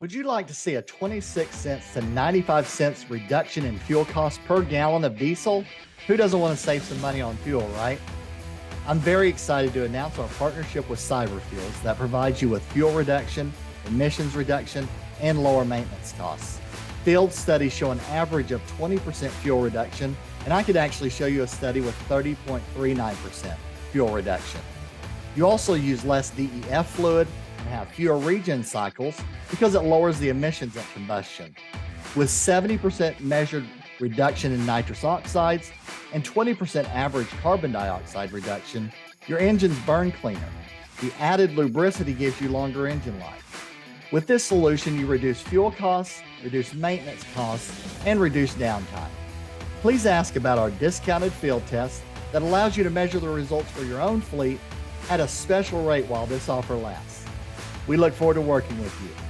Would you like to see a 26 cents to 95 cents reduction in fuel costs per gallon of diesel? Who doesn't want to save some money on fuel, right? I'm very excited to announce our partnership with CyberFuels that provides you with fuel reduction, emissions reduction, and lower maintenance costs. Field studies show an average of 20% fuel reduction, and I could actually show you a study with 30.39% fuel reduction. You also use less DEF fluid and have fewer regen cycles because it lowers the emissions at combustion. With 70% measured reduction in nitrous oxides and 20% average carbon dioxide reduction, your engines burn cleaner. The added lubricity gives you longer engine life. With this solution, you reduce fuel costs, reduce maintenance costs, and reduce downtime. Please ask about our discounted field test that allows you to measure the results for your own fleet at a special rate while this offer lasts. We look forward to working with you.